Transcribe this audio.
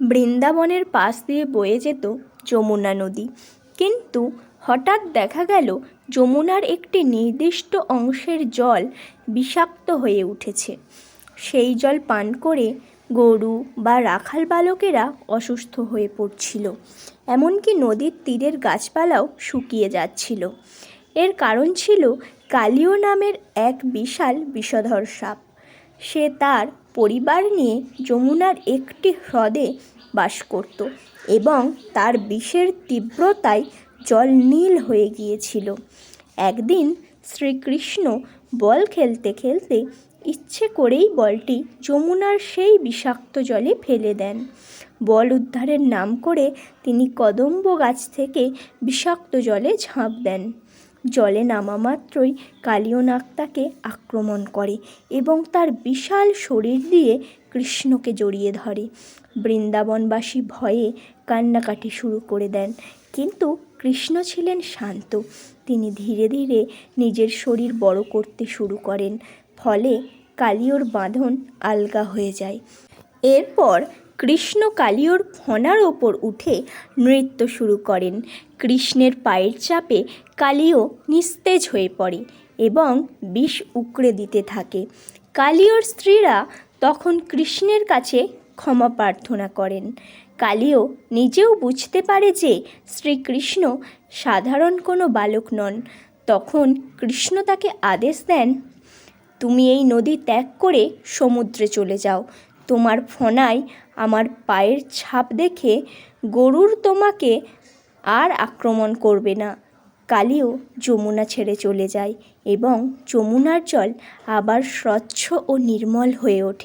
বৃন্দাবনের পাশ দিয়ে বয়ে যেত যমুনা নদী, কিন্তু হঠাৎ দেখা গেল যমুনার একটি নির্দিষ্ট অংশের জল বিষাক্ত হয়ে উঠেছে। সেই জল পান করে গরু বা রাখাল বালকেরা অসুস্থ হয়ে পড়ছিল, এমনকি নদীর তীরের গাছপালাও শুকিয়ে যাচ্ছিল। এর কারণ ছিল কালীয় নামের এক বিশাল বিষধর সাপ। সে তার পরিবার নিয়ে যমুনার একটি হ্রদে বাস করত এবং তার বিষের তীব্রতায় জল নীল হয়ে গিয়েছিল। একদিন শ্রীকৃষ্ণ বল খেলতে খেলতে ইচ্ছে করেই বলটি যমুনার সেই বিষাক্ত জলে ফেলে দেন। বল উদ্ধারের নাম করে তিনি কদম্ব গাছ থেকে বিষাক্ত জলে ঝাঁপ দেন। জলে নামা মাত্রই কালীয় নাগ তাকে আক্রমণ করে এবং তার বিশাল শরীর দিয়ে কৃষ্ণকে জড়িয়ে ধরে। বৃন্দাবনবাসী ভয়ে কান্নাকাটি শুরু করে দেন, কিন্তু কৃষ্ণ ছিলেন শান্ত। তিনি ধীরে ধীরে নিজের শরীর বড় করতে শুরু করেন, ফলে কালীয়র বাঁধন আলগা হয়ে যায়। এরপর কৃষ্ণ কালীয়র ফণার ওপর উঠে নৃত্য শুরু করেন। কৃষ্ণের পায়ের চাপে কালীয় নিস্তেজ হয়ে পড়ে এবং বিষ উকড়ে দিতে থাকে। কালীয়র স্ত্রীরা তখন কৃষ্ণের কাছে ক্ষমা প্রার্থনা করেন। কালীয় নিজেও বুঝতে পারে যে শ্রীকৃষ্ণ সাধারণ কোনো বালক নন। তখন কৃষ্ণ তাকে আদেশ দেন, তুমি এই নদী ত্যাগ করে সমুদ্রে চলে যাও। তোমার ফণায় আমার পায়ের ছাপ দেখে গরুর তোমাকে আর আক্রমণ করবে না। কালীয় যমুনা ছেড়ে চলে যায় এবং যমুনার জল আবার স্বচ্ছ ও নির্মল হয়ে ওঠে।